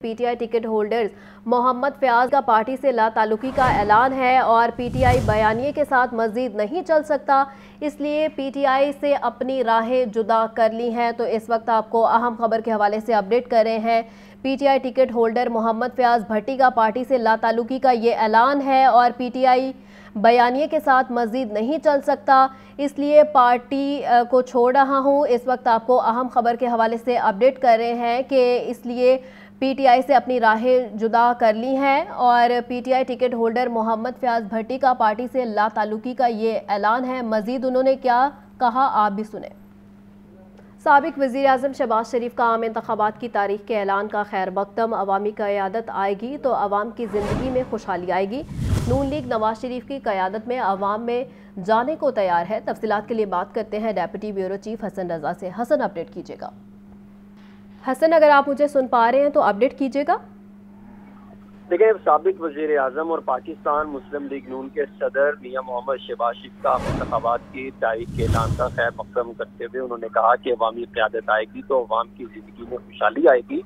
P T I ticket holders Muhammad Fayyaz کا party سے لا تعلقی کا اعلان ہے اور پی ٹی آئی بیانیے کے ساتھ مزید نہیں چل سکتا، اس لیے پی ٹی آئی سے اپنی راہیں جدا کر لی ہیں۔ تو اس وقت آپ کو اہم خبر کے حوالے سے اپڈیٹ کر رہے ہیں۔ P T I ticket holder Muhammad Fayyaz Bhatti کا پارٹی سے لا تعلقی کا یہ اعلان ہے اور پی ٹی آئی بیانیے کے ساتھ مزید نہیں چل سکتا، اس لیے پارٹی کو چھوڑ رہا ہوں۔ اس وقت آپ کو اہم خبر کے حوالے سے اپڈیٹ کر رہے ہیں کہ اس لیے پی ٹی آئی سے اپنی راہیں جدا کر لی ہیں اور P T I ticket holder Muhammad Fayyaz Bhatti کا پارٹی سے لا تعلقی کا یہ اعلان ہے۔ مزید انہوں نے کیا کہا آپ بھی سنیں۔ سابق وزیر اعظم شہباز شریف کا عام انتخابات کی تاریخ کے اعلان کا خیر مقدم، عوامی قیادت آئے گی تو عوام کی زندگی میں خوشحالی آئے گی۔ نون لیگ نواز شریف کی قیادت میں عوام میں جانے کو تیار ہے۔ تفصیلات کے لیے بات کرتے ہیں ڈیپٹی بیورو چیف حسن رضا سے۔ حسن اپڈیٹ کیجیے گا۔ حسن اگر آپ مجھے سن پا رہے ہیں تو اپڈیٹ کیجیے گا۔ دیکھیں، سابق وزیر اعظم اور پاکستان مسلم لیگ نون کے صدر میاں محمد شہباز شریف کا انتخابات کی تاریخ کے اعلان کا خیر مقدم کرتے ہوئے انہوں نے کہا کہ عوامی قیادت آئے گی تو عوام کی زندگی میں خوشحالی آئے گی۔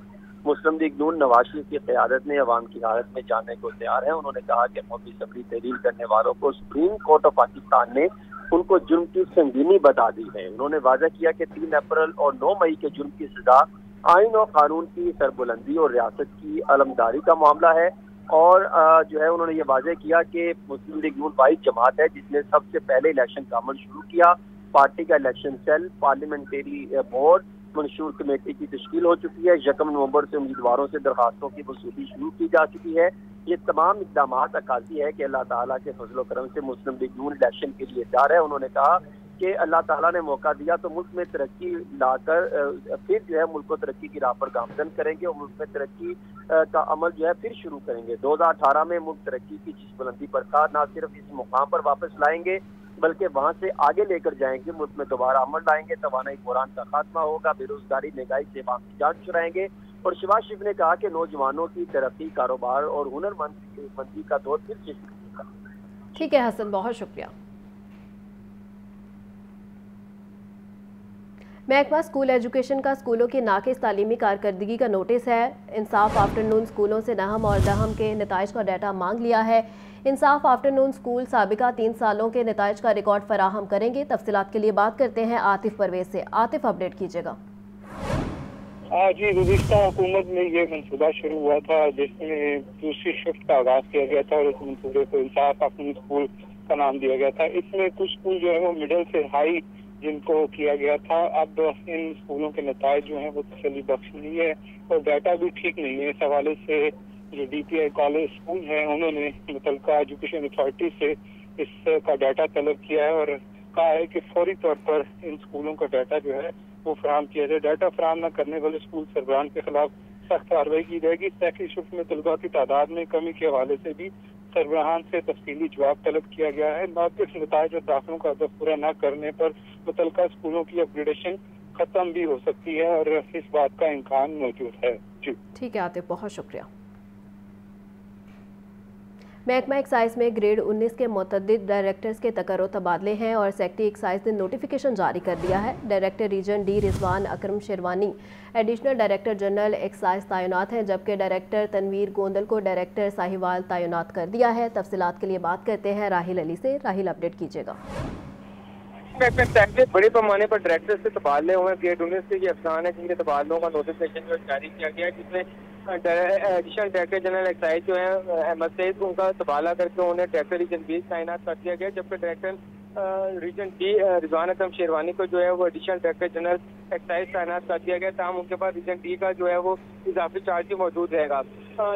مسلم لیگ نون نواز شریف کی قیادت میں عوام کی حالت میں جانے کو تیار ہے۔ انہوں نے کہا کہ قومی اسمبلی تحلیل کرنے والوں کو سپریم کورٹ آف پاکستان نے ان کو جرم کی سنگینی بتا دی ہے۔ انہوں نے واضح کیا کہ 3 اپریل اور 9 مئی کے جرم کی سزا آئین اور قانون کی سربلندی اور ریاست کی علمداری کا معاملہ ہے، اور جو ہے انہوں نے یہ واضح کیا کہ مسلم لیگ نون واحد جماعت ہے جس نے سب سے پہلے الیکشن کا عمل شروع کیا۔ پارٹی کا الیکشن سیل، پارلیمنٹری بورڈ، منشور کمیٹی کی تشکیل ہو چکی ہے۔ 1 نومبر سے امیدواروں سے درخواستوں کی وصولی شروع کی جا چکی ہے۔ یہ تمام اقدامات عکاسی ہے کہ اللہ تعالیٰ کے فضل و کرم سے مسلم لیگ نون الیکشن کے لیے تیار ہے۔ انہوں نے کہا کہ اللہ تعالیٰ نے موقع دیا تو ملک میں ترقی لا کر پھر جو ہے ملک کو ترقی کی راہ پر گامزن کریں گے اور ملک میں ترقی کا عمل جو ہے پھر شروع کریں گے۔ 2018 میں ملک ترقی کی جس بلندی پر تھا، نہ صرف اس مقام پر واپس لائیں گے بلکہ وہاں سے آگے لے کر جائیں گے۔ ملک میں دوبارہ عمل لائیں گے، توانائی بحران کا خاتمہ ہوگا، بے روزگاری مہنگائی سے عوام کی جان چھڑائیں گے۔ اور شہباز شریف نے کہا کہ نوجوانوں کی ترقی، کاروبار اور ہنرمندی کا دور پھر سے شروع ہوگا۔ ٹھیک ہے حسن، بہت شکریہ۔ محکمہ اسکول ایجوکیشن کا اسکولوں کی ناقص تعلیمی کارکردگی کا نوٹس ہے۔ انصاف آفٹر نون اسکولوں سے نہم اور دہم کے نتائج کا ڈیٹا مانگ لیا ہے۔ انصاف آفٹر نون اسکول سابقہ 3 سالوں کے نتائج کا ریکارڈ فراہم کریں گے۔ تفصیلات کے لیے بات کرتے ہیں عاطف پرویز سے۔ عاطف اپڈیٹ کیجیے گا۔ جی، گزشتہ حکومت میں یہ منصوبہ شروع ہوا تھا جس میں دوسری شفٹ کا آغاز کیا گیا تھا اور اس منصوبے کو انصاف آفٹر نون اسکول کا نام دیا گیا تھا۔ اس میں کچھ اسکول جو ہے وہ مڈل سے ہائی جن کو کیا گیا تھا، اب ان اسکولوں کے نتائج جو ہیں وہ تسلی بخش نہیں ہے اور ڈیٹا بھی ٹھیک نہیں ہے۔ اس حوالے سے جو ڈی پی آئی کالج اسکول ہیں انہوں نے متعلقہ ایجوکیشن اتھارٹی سے اس کا ڈیٹا طلب کیا ہے اور کہا ہے کہ فوری طور پر ان اسکولوں کا ڈیٹا جو ہے وہ فراہم کیا جائے۔ ڈیٹا فراہم نہ کرنے والے اسکول سربراہان کے خلاف سخت کارروائی کی جائے گی۔ سیکنڈری شفٹ میں طلباء کی تعداد میں کمی کے حوالے سے بھی سربراہان سے تفصیلی جواب طلب کیا گیا ہے۔ ناقص نتائج اور داخلوں کا ہدف پورا نہ کرنے پر متعلقہ اسکولوں کی اپ گریڈیشن ختم بھی ہو سکتی ہے اور اس بات کا امکان موجود ہے۔ جی ٹھیک ہے عاطف، بہت شکریہ۔ محکمہ ایکسائز میں گریڈ 19 کے متعدد ڈائریکٹرز کے تقرر تبادلے ہیں اور سیکٹری ایکسائز نے نوٹیفیکیشن جاری کر دیا ہے۔ Director region D Rizwan Akram Sherwani additional director general excise تعینات ہیں، جبکہ ڈائریکٹر تنویر گوندل کو ڈائریکٹر ساہیوال تعینات کر دیا ہے۔ تفصیلات کے لیے بات کرتے ہیں راہیل علی سے۔ راہیل اپڈیٹ کیجیے گا۔ بڑے پیمانے پر ڈائریکٹر سے تبادلے ہوئے ہیں۔ گریڈ 19 سے یہ افسان ہے جن کے تبادلوں کا نوٹیفیکیشن جاری کیا گیا ہے، جس میں ایڈیشنل ڈائریکٹر جنرل ایکسائز جو ہیں احمد سعید کو ان کا تبادلہ کر کے انہیں ڈائریکٹر ریجن بی تعینات کر دیا گیا، جبکہ director region D Rizwan Akram sherwani کو جو ہے وہ ایڈیشنل ڈائریکٹر جنرل ایکسائز تعینات کر دیا گیا، تاہم ان کے پاس ریجن ڈی کا جو ہے وہ اضافی چارج بھی موجود رہے گا۔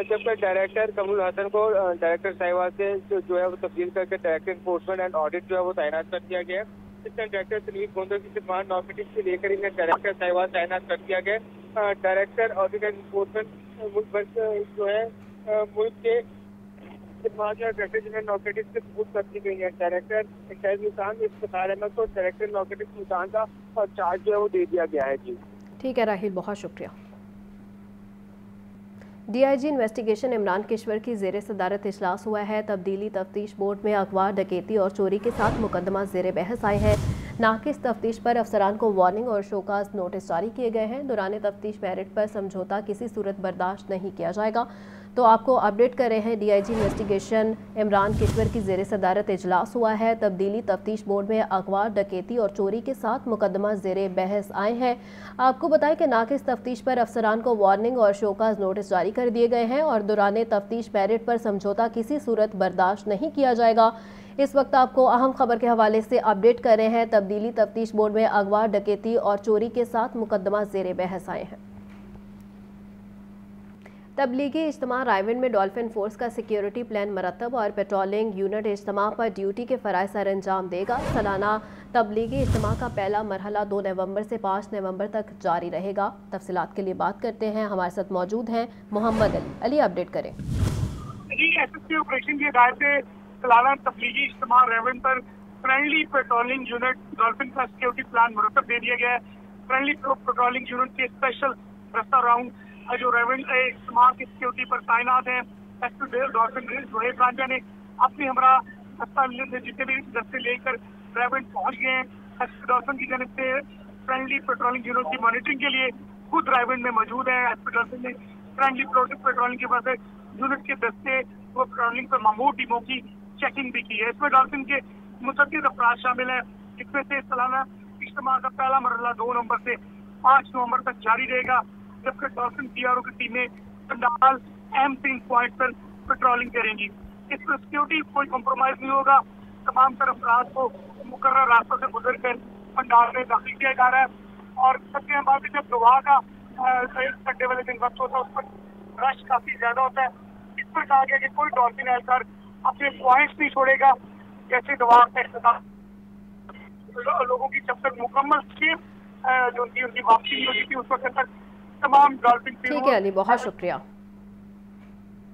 جبکہ ڈائریکٹر کمرول حسن کو ڈائریکٹر ساہیوال سے جو ہے وہ تبدیل کر کے ڈائریکٹر انفورسمنٹ اینڈ آڈٹ جو ہے وہ تعینات کر دیا گیا ہے۔ اسسٹنٹ ڈائریکٹر تنویر گوندل کی خدمات نارکوٹکس سے لے کر انہیں ڈائریکٹر ساہیوال تعینات کر دیا گیا۔ ڈائریکٹر آڈٹ اینڈ انفورسمنٹ جو ہے ملک کے خدمات جو ہے ڈائریکٹر جنرل نارکوٹکس سے سپورٹ کر دی گئی ہے۔ ڈائریکٹر ایکسائز ملتان افتخار احمد کو ڈائریکٹر نارکوٹکس ملتان کا چارج جو ہے وہ دے دیا گیا ہے۔ جی ٹھیک ہے راہیل، بہت شکریہ۔ D I G investigation Imran Kishwar کی زیر صدارت اجلاس ہوا ہے۔ تبدیلی تفتیش بورڈ میں اغوا، ڈکیتی اور چوری کے ساتھ مقدمہ زیر بحث آئے ہیں۔ नाकिस तफ्तीश पर अफसरान को वार्निंग और शोकाज नोटिस जारी किए गए हैं। दौरान तफ्तीश मेरिट पर समझौता किसी सूरत बर्दाश्त नहीं किया जाएगा। तो आपको अपडेट कर रहे हैं, डीआईजी इन्वेस्टिगेशन इमरान किशवर की ज़ेर सदारत इजलास हुआ है। तब्दीली तफ्तीश बोर्ड में अगवा, डकैती और चोरी के 7 मुकदमा ज़ेर बहस आए हैं। आपको बताएं कि नाकिस तफ्तीश पर अफसरान को वार्निंग और शोकाज नोटिस जारी कर दिए गए हैं और दौरान तफ्तीश मेरिट पर समझौता किसी सूरत बर्दाश्त नहीं किया जाएगा। इस वक्त आपको अहम खबर के हवाले से अपडेट कर रहे हैं। तब्दीली तफ्तीश बोर्ड में अगवा, डकैती और चोरी के 7 मुकदमा ज़ेर बहस आए हैं। तबलीगी इज्तिमा रायविंड में डॉल्फिन फोर्स का सिक्योरिटी प्लान मरतब और पेट्रोलिंग यूनिट इज्तिमा पर ड्यूटी के फ़राइज़ सर अंजाम देगा। सालाना तबलीगी इज्तिमा का पहला मरहला 2 नवंबर से 5 नवंबर तक जारी रहेगा। तफसीलात के लिए बात करते हैं, हमारे साथ मौजूद हैं मोहम्मद अली। अपडेट करें। एसएसपी ऑपरेशन की हिदायत से सालाना तबलीगी इज्तिमा रायविंड पर फ्रेंडली पेट्रोलिंग यूनिट डॉल्फिन का सिक्योरिटी प्लान मुरतब दे दिया गया है। फ्रेंडली पेट्रोलिंग यूनिट के स्पेशल रस्ता राउंड जो रेवेन्यू इज्तिमा की सिक्योरिटी पर तैनात हैं, एसपी डॉल्फिन जोहेब रांझा ने अपनी हमरा दस्ता जितने भी दस्ते लेकर रेवेन्यू पहुंच गए हैं। एसपी डॉल्फिन की जानिब से फ्रेंडली पेट्रोलिंग यूनिट की मॉनिटरिंग के लिए खुद रेवेन्यू में मौजूद है। एसपी डॉल्फिन ने फ्रेंडली पेट्रोलिंग की वजह से यूनिट के दस्ते व पेट्रोलिंग पर मामूर टीमों की चेकिंग भी की है। इसमें डॉल्फिन के मुतअद्दिद अफराद शामिल हैं। इसमें से सालाना इज्तिमा का पहला मरहला 2 नवंबर से 5 नवंबर तक जारी रहेगा, जबकि डॉल्फिन पीआरओ की टीमें पंडाल अहम पिंक पॉइंट पर पेट्रोलिंग करेंगी। इसमें सिक्योरिटी कोई कॉम्प्रोमाइज नहीं होगा। तमाम तरफ अफराद को मुकर्रर रास्तों से गुजर कर पंडाल में दाखिल किया जा रहा है। और सबके बाद जब दुआ का 1 घंटे वाले दिन वक्त होता है, उस पर रश काफी ज्यादा होता है। इस पर कहा गया कि कोई डॉल्फिन एहलकार अपने पॉइंट्स नहीं छोड़ेगा, जैसे दुआ का इख्तिताम लोगों की जब तक मुकम्मल सेफ जो उनकी वापसी नहीं होती थी उस वक्त तक तमाम डॉल्फिन। ठीक है अली, बहुत शुक्रिया।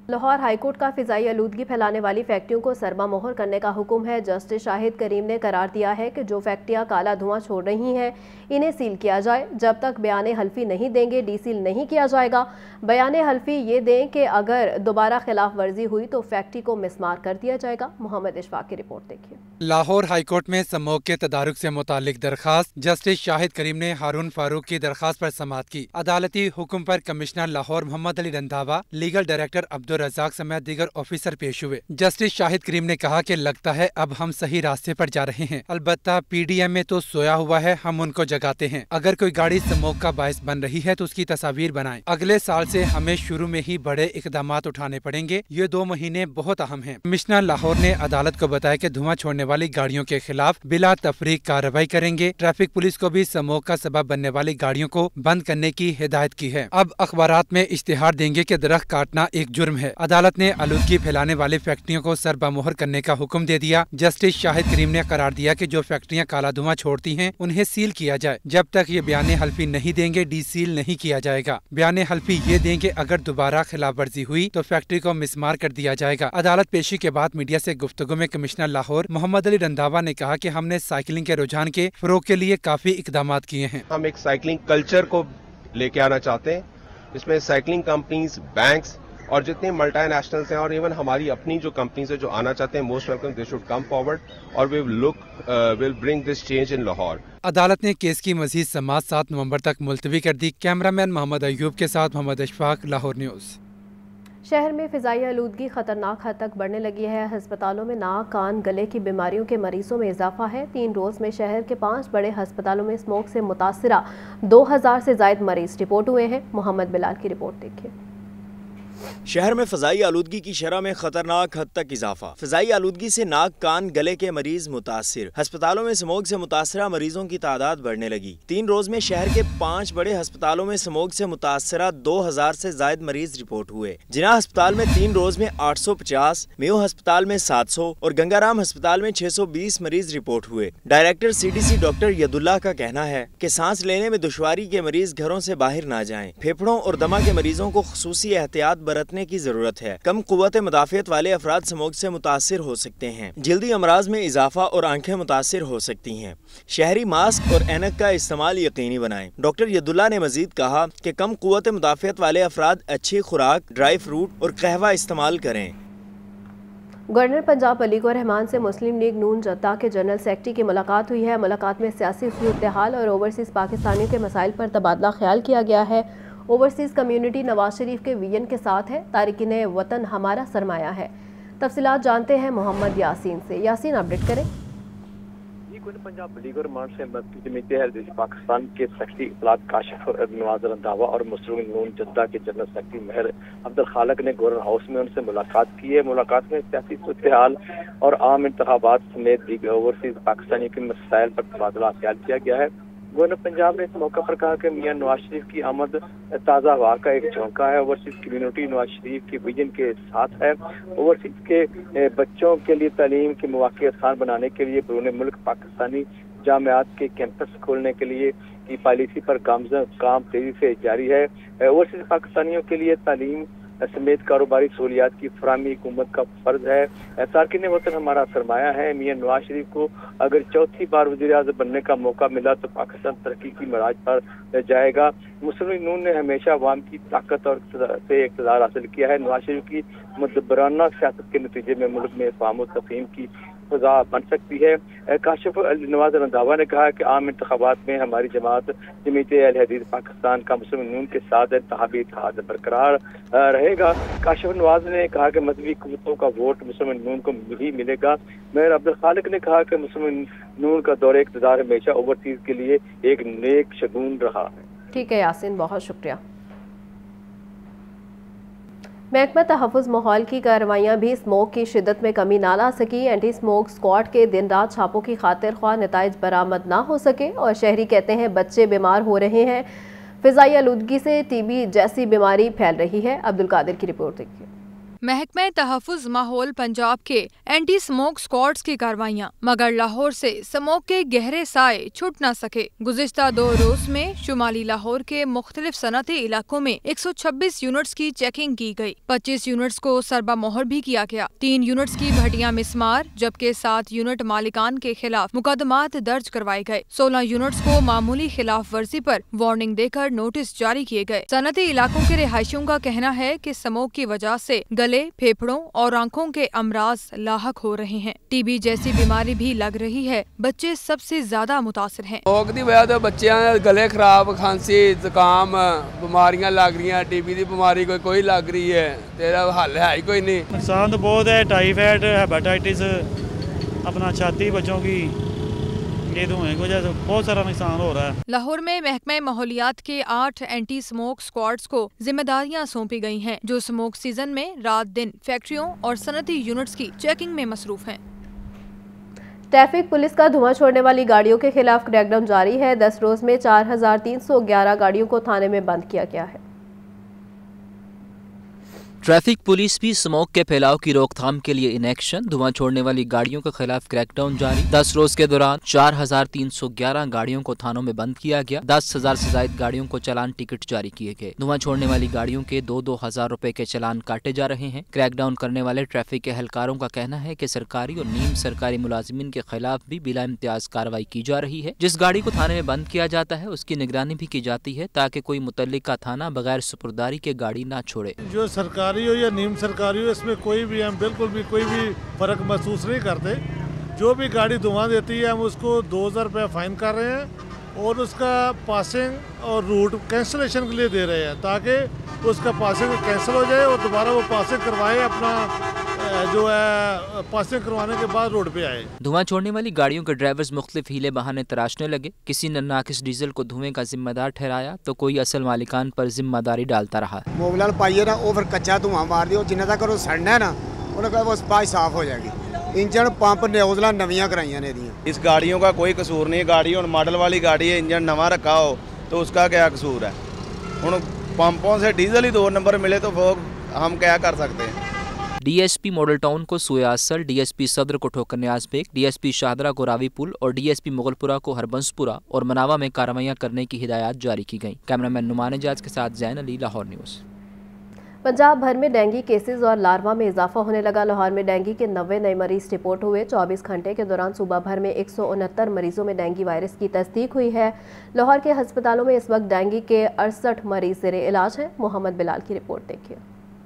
लाहौर हाईकोर्ट का फिजाई आलूदगी फैलाने वाली फैक्ट्रियों को सरमा मोहर करने का हुक्म है। जस्टिस शाहिद करीम ने करार दिया है कि जो फैक्ट्रियां काला धुआं छोड़ रही हैं इन्हें सील किया जाए। जब तक बयान हल्फी नहीं देंगे डी सील नहीं किया जाएगा। बयान हल्फी ये दें कि अगर दोबारा खिलाफ वर्जी हुई तो फैक्ट्री को मिसमार कर दिया जाएगा। मोहम्मद इशफाक की रिपोर्ट देखिए। लाहौर हाईकोर्ट में स्मोक के तदारुक से मुतालिक दरखास्त। जस्टिस शाहिद करीम ने हारून फारूक की दरखास्त पर समाअत की। अदालती हुक्म पर commissioner Lahore Mohammad Ali Randhawa, legal director Abdul Razzaq समेत दीगर ऑफिसर पेश हुए। जस्टिस शाहिद करीम ने कहा कि लगता है अब हम सही रास्ते पर जा रहे हैं, अलबत्ता पीडीएम में तो सोया हुआ है, हम उनको जगाते हैं। अगर कोई गाड़ी स्मोक का बायस बन रही है तो उसकी तस्वीर बनाएं। अगले साल से हमें शुरू में ही बड़े इकदामात उठाने पड़ेंगे। ये 2 महीने बहुत अहम हैं। कमिश्नर लाहौर ने अदालत को बताया कि धुआं छोड़ने वाली गाड़ियों के खिलाफ बिला तफरीक कार्रवाई करेंगे। ट्रैफिक पुलिस को भी स्मोक का सबब बनने वाली गाड़ियों को बंद करने की हिदायत की है। अब अखबारात में इश्तिहार देंगे कि दरख्त काटना एक जुर्म है। अदालत ने आलूदगी फैलाने वाली फैक्ट्रियों को सरबा मोहर करने का हुक्म दे दिया। जस्टिस शाहिद करीम ने करार दिया कि जो फैक्ट्रियां काला धुआं छोड़ती हैं उन्हें सील किया जाए। जब तक ये बयान हल्फी नहीं देंगे डी सील नहीं किया जाएगा। बयान हल्फी ये देंगे अगर दोबारा खिलाफ वर्जी हुई तो फैक्ट्री को मिसमार कर दिया जाएगा। अदालत पेशी के बाद मीडिया से गुफ्तगू में कमिश्नर लाहौर मोहम्मद अली रंधावा ने कहा कि हमने साइकिलिंग के रुझान के फरोग के लिए काफी इकदाम किए हैं। हम एक साइकिलिंग कल्चर को लेके आना चाहते हैं, इसमें साइकिलिंग कंपनीज, बैंक्स और जितने मल्टीनेशनल्स हैं और इवन हमारी अपनी जो कंपनीज है जो आना चाहते हैं, most welcome, they should come forward और will bring this change in Lahore. अदालत ने केस की मजीद समाअत 7 नवंबर तक मुलतवी कर दी। कैमरामैन मोहम्मद अयूब के साथ मोहम्मद इशफाक, लाहौर न्यूज़। शहर में फिजाई आलूदगी खतरनाक हद तक बढ़ने लगी है। अस्पतालों में नाक, कान, गले की बीमारियों के मरीजों में इजाफा है। 3 रोज में शहर के 5 बड़े अस्पतालों में स्मोक से मुतासिरा 2000 से ज्यादा मरीज रिपोर्ट हुए हैं। मोहम्मद बिलाल की रिपोर्ट देखिए। शहर में फ़ज़ाई आलूदगी की शरह में खतरनाक हद तक इजाफा। फ़ज़ाई आलूदगी से नाक, कान, गले के मरीज मुतासिर। अस्पतालों में स्मोक से मुतासरा मरीजों की तादाद बढ़ने लगी। 3 रोज में शहर के 5 बड़े अस्पतालों में स्मोक से मुतासरा 2000 से ज्यादा मरीज रिपोर्ट हुए। जिना अस्पताल में 3 रोज में 850, मेयो अस्पताल में 700 और गंगाराम अस्पताल में 620 मरीज रिपोर्ट हुए। डायरेक्टर CDC डॉक्टर यदुल्ला का कहना है कि सांस लेने में दुश्वारी के मरीज घरों से बाहर ना जाएं। फेफड़ों और दमा के मरीजों को खुसूसी एहतियात बरतने की जरूरत है। कम कुव्वत मदाफियत वाले अफराद स्मोक से मुतासिर हो सकते हैं। जल्दी अमराज में इजाफा और आंखें मुतासिर हो सकती हैं। शहरी मास्क और ऐनक का इस्तेमाल यकीनी बनाएं। डॉक्टर यदुल्ला ने मजीद कहा कि कम कुव्वत मदाफियत वाले अफराद अच्छी खुराक, ड्राई फ्रूट और कहवा इस्तेमाल करें। गवर्नर पंजाब अलीगौर रहमान से मुस्लिम लीग नून जद्दा के जनरल सेक्रेटरी की मुलाकात हुई है। मुलाकात में सियासी सूरत-ए-हाल और ओवरसीज़ पाकिस्तानियों के मसाइल पर तबादला ख्याल किया गया है। ओवरसीज़ कम्युनिटी नवाज शरीफ के विजन के साथ है। तारिकीन वतन हमारा सरमाया है। तफसीलात जानते हैं मोहम्मद यासीन से। यासीन, अपडेट करें। पंजाब अलीगौर रहमान से जमीयत अहले पाकिस्तान के सेक्रेटरी इत्तलात काशिफ नवाज रंधावा और मुस्लिम लीग नून जद्दा के जनरल सेक्रेटरी महर अब्दुल खालिक ने गवर्नर हाउस में उनसे मुलाकात की है। मुलाकात में सियासी सूरत-ए-हाल और आम इंतखाबात समेत दीगर ओवरसीज पाकिस्तानी के मसाइल पर तबादला ख्याल किया गया है। गवर्नर पंजाब ने इस मौके पर कहा कि मियां नवाज शरीफ की आमद ताज़ा हवा का एक झोंका है। ओवरसीज कम्युनिटी नवाज शरीफ के विजन के साथ है। ओवरसीज के बच्चों के लिए तालीम के मौके आसान बनाने के लिए बैरून मुल्क पाकिस्तानी जामियात के कैंपस खोलने के लिए की पॉलिसी पर काम तेजी से जारी है। ओवरसीज पाकिस्तानियों के लिए तालीम समेत कारोबारी सहूलियात की फराहमी हुकूमत का फर्ज है। तारकीन वतन हमारा सरमाया है। मियां नवाज शरीफ को अगर चौथी बार वज़ीर-ए-आज़म बनने का मौका मिला तो पाकिस्तान तरक्की की मराज पर जाएगा। मुस्लिम लीग नून ने हमेशा अवाम की ताकत और से इक़्तिदार हासिल किया है। नवाज शरीफ की मुदब्बराना सियासत के नतीजे में मुल्क में इफ़हाम और तफ़हीम की फजा बन सकती है। काशिफ नवाज रंधावा ने कहा कि आम इंतखाबात में हमारी जमात जमीयत अहले हदीस पाकिस्तान का मुस्लिम लीग नून के साथ इंतखाबी इत्तेहाद बरकरार रहेगा। काशिफ नवाज ने कहा कि मजहबी कुव्वतों का वोट मुस्लिम लीग नून को ही मिलेगा। महर अब्दुल खालिक ने कहा कि मुस्लिम लीग नून का दौरे इक़्तिदार हमेशा ओवरसीज के लिए एक नेक शगुन रहा है। ठीक है यासीन, बहुत शुक्रिया। महकमा तहफ़्फ़ुज़ माहौल की कार्रवाइयाँ भी स्मोक की शिद्दत में कमी ना ला सकी। एंटी स्मोक स्क्वाड के दिन रात छापों की खातिर ख्वाह नताइज बरामद ना हो सके और शहरी कहते हैं बच्चे बीमार हो रहे हैं। फ़िज़ाई आलूदगी से टीबी जैसी बीमारी फैल रही है। अब्दुल कादिर की रिपोर्ट देखिए। महकमा तहफ़्फ़ुज़ माहौल पंजाब के एंटी स्मोक स्क्वाड्स की कार्रवाइयाँ, मगर लाहौर से स्मोक के गहरे साए छुट न सके। गुज़िश्ता 2 रोज में शुमाली लाहौर के मुख्तलिफ सनती इलाकों में 126 यूनिट्स की चेकिंग की गई। 25 यूनिट्स को सरबा मोहर भी किया गया। 3 यूनिट्स की भटियां मिसमार, जबकि 7 यूनिट मालिकान के खिलाफ मुकदमात दर्ज करवाए गए। 16 यूनिट्स को मामूली खिलाफ वर्जी पर वार्निंग देकर नोटिस जारी किए गए। सनती इलाकों के रिहायशियों का कहना है कि स्मोक की वजह से गले, फेफड़ों और आंखों के अमराज लाहक हो रहे हैं। टीबी जैसी बीमारी भी लग रही है। बच्चे सबसे ज्यादा मुतासिर हैं। स्मोक की वजह से बच्चों गले खराब, खांसी, जुकाम, बीमारियां लग रही हैं। टीबी की बीमारी कोई लग रही है, तेरा हल है ही कोई नहीं। नुकसान तो बहुत है, टाइफाइड, हेपेटाइटिस, अपना छाती बच्चों की, ये धुएं की वजह से बहुत सारा नुकसान हो रहा है। लाहौर में महकमा माहौलियात के 8 एंटी स्मोक स्क्वाड्स को जिम्मेदारियां सौंपी गई हैं, जो स्मोक सीजन में रात दिन फैक्ट्रियों और सनती यूनिट्स की चेकिंग में मसरूफ हैं। ट्रैफिक पुलिस का धुआं छोड़ने वाली गाड़ियों के खिलाफ क्रैकडाउन जारी है। 10 रोज में 4311 गाड़ियों को थाने में बंद किया गया है। ट्रैफिक पुलिस भी स्मोक के फैलाव की रोकथाम के लिए इन एक्शन। धुआं छोड़ने वाली गाड़ियों के खिलाफ क्रैकडाउन जारी। 10 रोज के दौरान 4311 गाड़ियों को थानों में बंद किया गया। 10,000 से ज्यादा गाड़ियों को चालान टिकट जारी किए गए। धुआं छोड़ने वाली गाड़ियों के 2-2 हजार रुपए के चालान काटे जा रहे हैं। क्रैकडाउन करने वाले ट्रैफिक के एहलकारों का कहना है कि सरकारी और नीम सरकारी मुलाजिमीन के खिलाफ भी बिला इम्तियाज कार्रवाई की जा रही है। जिस गाड़ी को थाने में बंद किया जाता है उसकी निगरानी भी की जाती है ताकि कोई मुतल्लिका थाना बगैर सुपुर्दारी के गाड़ी ना छोड़े। जो सरकारी हो या नीम सरकारी हो, इसमें कोई भी हम बिल्कुल भी कोई भी फर्क महसूस नहीं करते। जो भी गाड़ी धुआं देती है हम उसको 2000 रुपये फाइन कर रहे हैं और उसका पासिंग और रूट कैंसलेशन के लिए दे रहे हैं ताकि उसका पासिंग कैंसिल हो जाए और दोबारा वो पासिंग करवाए, अपना जो है पासिंग करवाने के बाद रोड पे आए। धुआं छोड़ने वाली गाड़ियों के ड्राइवर्स मुख्तलिफ हीले बहाने तराशने लगे। किसी ने नाकिस डीजल को धुएं का जिम्मेदार ठहराया तो कोई असल मालिकान पर जिम्मेदारी डालता रहा। मोबलाल पाइए ना वो फिर कच्चा धुआं मार दिया, जिन्ना तक वो सड़ना है ना उन्हें वो बाई साफ हो जाएगी। इंजन पंप नोजला नवियां कराइया ने दियां। इस गाड़ियों का कोई कसूर नहीं है। गाड़ी और मॉडल वाली गाड़ी है, इंजन नवा रखा हो तो उसका क्या कसूर है। उन पंपों से डीजल ही 2 नंबर मिले तो वो हम क्या कर सकते हैं। डीएसपी मॉडल टाउन को सुए आसल, डीएसपी सदर को ठोकर न्याज बेग, डीएसपी शाहदरा को रावी पुल और डीएसपी मुगलपुरा को हरबंसपुरा और मनावा में कार्रवाइयां करने की हिदायत जारी की गई। कैमरामैन नुमान एजाज के साथ जैन अली, लाहौर न्यूज़। पंजाब भर में डेंगू केसेस और लार्वा में इजाफा होने लगा। लाहौर में डेंगू के 90 नए मरीज रिपोर्ट हुए। 24 घंटे के दौरान सूबा भर में 169 मरीजों में डेंगू वायरस की तस्दीक हुई है। लाहौर के अस्पतालों में इस वक्त डेंगू के 68 मरीज ज़ेरे इलाज हैं। मोहम्मद बिलाल की रिपोर्ट देखिए।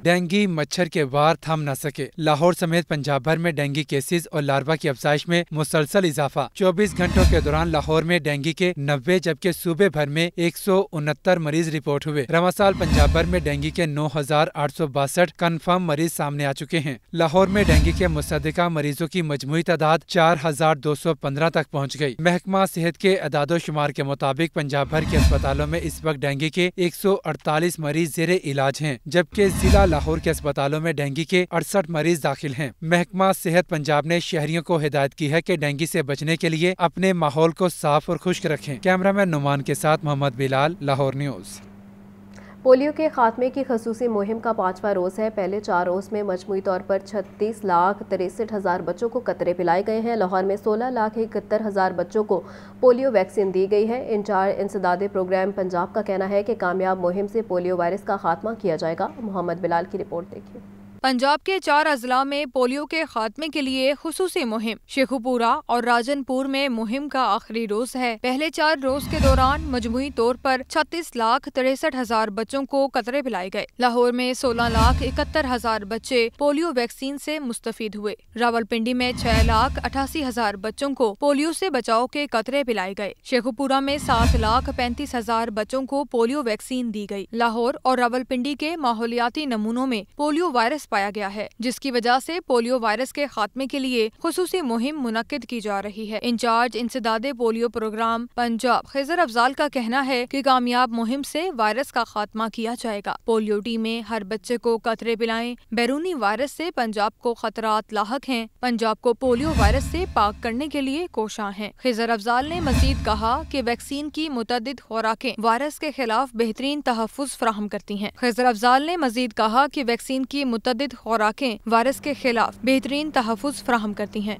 डेंगू मच्छर के वार थम न सके। लाहौर समेत पंजाब भर में डेंगू केसेस और लार्वा की अफजाइश में मुसलसल इजाफा। 24 घंटों के दौरान लाहौर में डेंगू के 90 जबकि सूबे भर में 169 मरीज रिपोर्ट हुए। रवां साल पंजाब भर में डेंगू के 9,862 कन्फर्म मरीज सामने आ चुके हैं। लाहौर में डेंगू के मुसद्दिका मरीजों की मजमूई तादाद 4,215 तक पहुँच गई। महकमा सेहत के अदादो शुमार के मुताबिक पंजाब भर के अस्पतालों में इस वक्त डेंगू के 148 मरीज जेरे इलाज हैं, जबकि जिला लाहौर के अस्पतालों में डेंगू के 68 मरीज दाखिल हैं। महकमा सेहत पंजाब ने शहरियों को हिदायत की है कि डेंगू से बचने के लिए अपने माहौल को साफ और खुश्क रखें। कैमरामैन नुमान के साथ मोहम्मद बिलाल, लाहौर न्यूज़। पोलियो के खात्मे की खसूसी मुहिम का 5वां रोज़ है। पहले 4 रोज़ में मजमूई तौर पर 36,63,000 बच्चों को कतरे पिलाए गए हैं। लाहौर में 16,71,000 बच्चों को पोलियो वैक्सीन दी गई है। इंचार्ज इंसदादे प्रोग्राम पंजाब का कहना है कि कामयाब मुहिम से पोलियो वायरस का खात्मा किया जाएगा। मोहम्मद बिलाल की रिपोर्ट देखिए। पंजाब के 4 अजला में पोलियो के खात्मे के लिए खुसूसी मुहिम। शेखुपुरा और राजनपुर में मुहिम का आखिरी रोज है। पहले 4 रोज के दौरान मजमूई तौर पर 36,63,000 बच्चों को कतरे पिलाए गए। लाहौर में 16,71,000 बच्चे पोलियो वैक्सीन से मुस्तफीद हुए। रावलपिंडी में 6,88,000 बच्चों को पोलियो से बचाव के कतरे पिलाए गए। शेखुपुरा में 7,35,000 बच्चों को पोलियो वैक्सीन दी गई। लाहौर और रावलपिंडी के माहौलियाती नमूनों में पोलियो वायरस पाया गया है, जिसकी वजह से पोलियो वायरस के खात्मे के लिए खुसूसी मुहिम मुनक्किद की जा रही है। इंचार्ज इंसदादे पोलियो प्रोग्राम पंजाब खिजर अफजाल का कहना है कि कामयाब मुहिम से वायरस का खात्मा किया जाएगा। पोलियो टीमें हर बच्चे को कतरे पिलाएं। बैरूनी वायरस से पंजाब को खतरात लाहक हैं। पंजाब को पोलियो वायरस से पाक करने के लिए कोशां हैं। खिजर अफजाल ने मजीद कहा कि वैक्सीन की मुतअद्दिद खुराकें वायरस के खिलाफ बेहतरीन तहफ़्फ़ुज़ फराहम करती हैं। खिजर अफजाल ने मजीद कहा कि वैक्सीन की मुतअद्दिद खुराकें वायरस के खिलाफ बेहतरीन तहफ़्फ़ुज़ फराहम करती हैं।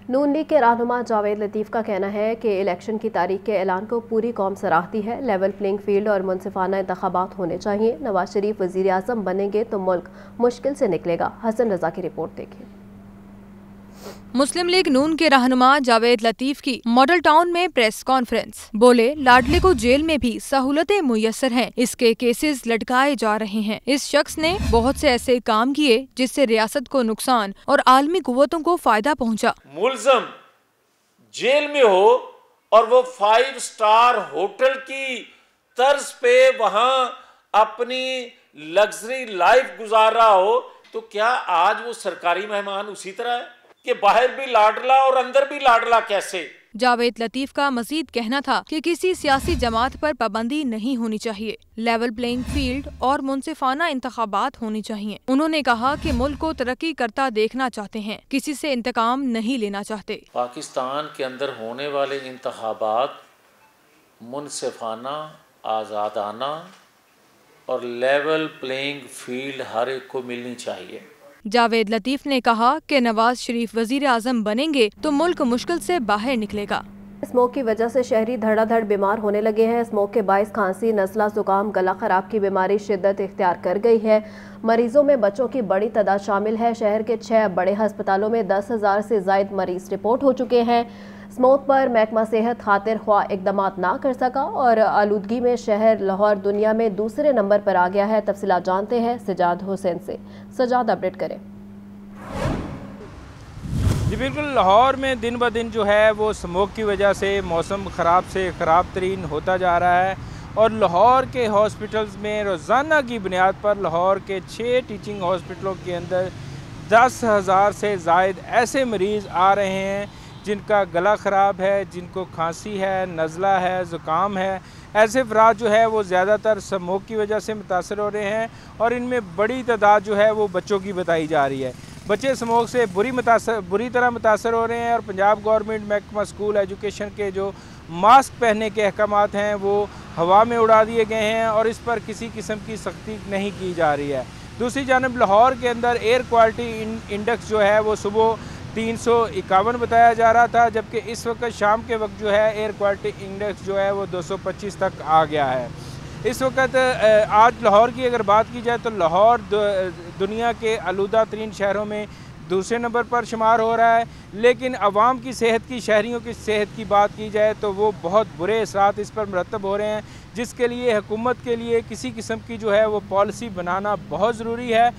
नून लीग के रहनुमा जावेद लतीफ़ का कहना है कि इलेक्शन की तारीख के ऐलान को पूरी कौम सराहती है। लेवल प्लेइंग फील्ड और मुनसिफाना इंतखाबात होने चाहिए। नवाज शरीफ वज़ीर आज़म बनेंगे तो मुल्क मुश्किल से निकलेगा। हसन रजा की रिपोर्ट देखिए। मुस्लिम लीग नून के रहनुमा जावेद लतीफ की मॉडल टाउन में प्रेस कॉन्फ्रेंस। बोले, लाडले को जेल में भी सहूलतें मुयस्सर हैं, इसके केसेस लटकाए जा रहे हैं। इस शख्स ने बहुत से ऐसे काम किए जिससे रियासत को नुकसान और आलमी कुव्वतों को फायदा पहुंचा। मुलजम जेल में हो और वो 5 स्टार होटल की तर्ज पे वहां अपनी लग्जरी लाइफ गुजार रहा हो, तो क्या आज वो सरकारी मेहमान उसी तरह है कि बाहर भी लाडला और अंदर भी लाडला कैसे? जावेद लतीफ का मजीद कहना था कि किसी सियासी जमात पर पाबंदी नहीं होनी चाहिए। लेवल प्लेइंग फील्ड और मुनसिफाना इंतखाबात होनी चाहिए। उन्होंने कहा कि मुल्क को तरक्की करता देखना चाहते हैं, किसी से इंतकाम नहीं लेना चाहते। पाकिस्तान के अंदर होने वाले इंतखाबात मुनसिफाना, आज़ादाना और लेवल प्लेइंग फील्ड हर एक को मिलनी चाहिए। जावेद लतीफ ने कहा कि नवाज शरीफ वजीर आज़म बनेंगे तो मुल्क मुश्किल से बाहर निकलेगा। स्मोक की वजह से शहरी धड़ाधड़ बीमार होने लगे हैं। स्मोक के बाइस खांसी, नज़ला, जुकाम, गला खराब की बीमारी शिद्दत इख्तियार कर गई है। मरीजों में बच्चों की बड़ी तादाद शामिल है। शहर के 6 बड़े अस्पतालों में 10,000 से ज़ायद मरीज रिपोर्ट हो चुके हैं। स्मोक पर महकमा सेहत खातिर ख्वाह इकदामात ना कर सका और आलूदगी में शहर लाहौर दुनिया में दूसरे नंबर पर आ गया है। तफसीलात जानते हैं सजाद हुसैन से। सजाद, अपडेट करें। जी बिल्कुल, लाहौर में दिन ब दिन जो है वो स्मोक की वजह से मौसम ख़राब से ख़राब तरीन होता जा रहा है और लाहौर के हॉस्पिटल्स में रोज़ाना की बुनियाद पर लाहौर के 6 टीचिंग हॉस्पिटलों के अंदर 10,000 से ज़ायद ऐसे मरीज़ आ रहे हैं जिनका गला ख़राब है, जिनको खांसी है, नज़ला है, ज़ुकाम है। ऐसे अफराद जो है वो ज़्यादातर स्मोक की वजह से मुतासर हो रहे हैं और इनमें बड़ी तादाद जो है वो बच्चों की बताई जा रही है। बच्चे स्मोक से बुरी तरह मुतासर हो रहे हैं और पंजाब गवर्नमेंट महकमा स्कूल एजुकेशन के जो मास्क पहनने के अहकामात हैं वो हवा में उड़ा दिए गए हैं और इस पर किसी किस्म की सख्ती नहीं की जा रही है। दूसरी जानब लाहौर के अंदर एयर क्वालिटी इंडेक्स जो है वो सुबह 351 बताया जा रहा था, जबकि इस वक्त शाम के वक्त जो है एयर क्वालिटी इंडेक्स जो है वो 225 तक आ गया है। इस वक्त आज लाहौर की अगर बात की जाए तो लाहौर दुनिया के आलूदा तरीन शहरों में दूसरे नंबर पर शुमार हो रहा है, लेकिन आवाम की सेहत की, शहरियों की सेहत की बात की जाए तो वो बहुत बुरे असरात इस पर मरतब हो रहे हैं। जिस के लिए हुकूमत के लिए किसी किस्म की जो है वो पॉलिसी बनाना बहुत ज़रूरी है।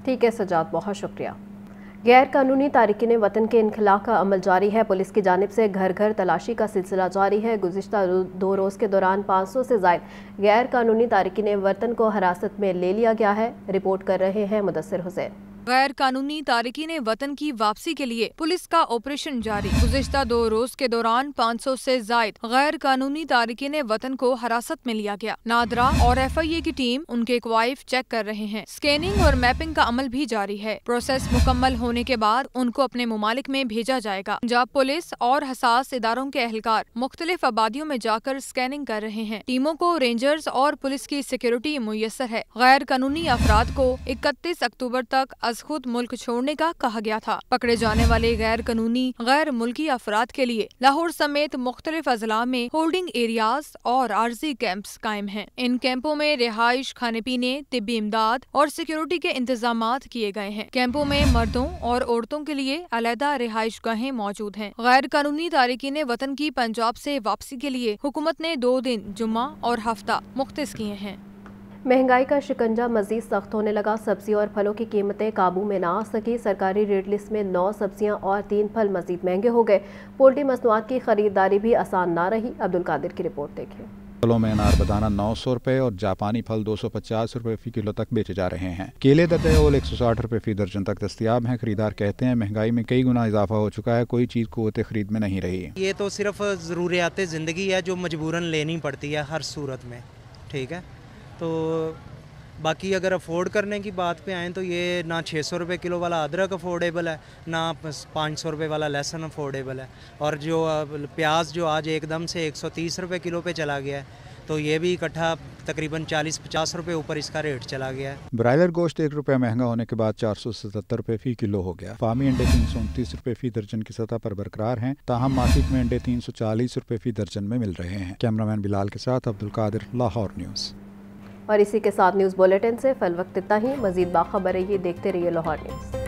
ठीक है सजाद, बहुत शुक्रिया। गैर कानूनी तारिकीन वतन के इनखला का अमल जारी है। पुलिस की जानिब से घर घर तलाशी का सिलसिला जारी है। गुज़िश्ता 2 रोज़ के दौरान 500 से ज़ायद गैर कानूनी तारिकीन वतन को हिरासत में ले लिया गया है। रिपोर्ट कर रहे हैं मुदस्सिर हुसैन। गैर कानूनी तारिकीन वतन की वापसी के लिए पुलिस का ऑपरेशन जारी। गुज़िश्ता 2 रोज के दौरान 500 से ज़ायद गैर कानूनी तारिकीन वतन को हिरासत में लिया गया। नादरा और FIA की टीम उनके क्वाइफ चेक कर रहे हैं। स्कैनिंग और मैपिंग का अमल भी जारी है। प्रोसेस मुकम्मल होने के बाद उनको अपने मुमालिक में भेजा जाएगा। पंजाब पुलिस और हसास इदारों के अहलकार मुख्तलिफ आबादियों में जाकर स्कैनिंग कर रहे हैं। टीमों को रेंजर्स और पुलिस की सिक्योरिटी मुयस्सर है। गैर कानूनी अफराद को 31 अक्टूबर तक खुद मुल्क छोड़ने का कहा गया था। पकड़े जाने वाले गैर कानूनी गैर मुल्की अफराद के लिए लाहौर समेत मुख्तलिफ अजला में होल्डिंग एरियाज और आर्जी कैंप्स कायम हैं। इन कैंपों में रिहाइश, खाने पीने, तिब्बी इमदाद और सिक्योरिटी के इंतजामात किए गए हैं। कैंपों में मर्दों और औरतों के लिए अलहदा रिहाइश गाहें मौजूद हैं। गैर कानूनी तारिकीन वतन की पंजाब से वापसी के लिए हुकूमत ने 2 दिन जुम्मा और हफ्ता मुख्तस किए हैं। महंगाई का शिकंजा मजीद सख्त होने लगा। सब्जियों और फलों की कीमतें काबू में ना आ सकी। सरकारी रेट लिस्ट में 9 सब्जियां और 3 फल मजीद महंगे हो गए। पोल्ट्री मसनूआत की खरीदारी भी आसान ना रही। अब्दुल कादिर की रिपोर्ट देखिए। फलों में अनार बदाना 900 रुपए और जापानी फल 250 रुपए फी किलो तक बेचे जा रहे हैं। केले दर्जन 160 रुपए फी दर्जन तक दस्तयाब हैं। खरीदार कहते हैं महंगाई में कई गुना इजाफा हो चुका है, कोई चीज़ क़ुव्वत खरीद में नहीं रही। ये तो सिर्फ ज़रूरियात ज़िंदगी है जो मजबूरन लेनी पड़ती है हर सूरत में, ठीक है। तो बाकी अगर अफोर्ड करने की बात पे आएँ तो ये ना 600 रुपये किलो वाला अदरक अफोर्डेबल है, ना 500 रुपये वाला लहसुन अफोर्डेबल है। और जो प्याज जो आज एकदम से 130 रुपये किलो पे चला गया है, तो ये भी इकट्ठा तकरीबन 40-50 रुपये ऊपर इसका रेट चला गया है। ब्रायलर गोश्त 1 रुपया महंगा होने के बाद 477 रुपये फी किलो हो गया। फार्मी अंडे 329 रुपये फी दर्जन की सतह पर बरकरार हैं। ताहम मार्केट में अंडे 340 रुपये फी दर्जन में मिल रहे हैं। कैमरामैन बिलाल के साथ अब्दुल कादिर, लाहौर न्यूज़। और इसी के साथ न्यूज़ बुलेटिन से फल वक्त इतना ही। मज़ीद बाखबर रहिए, देखते रहिए लाहौर न्यूज़।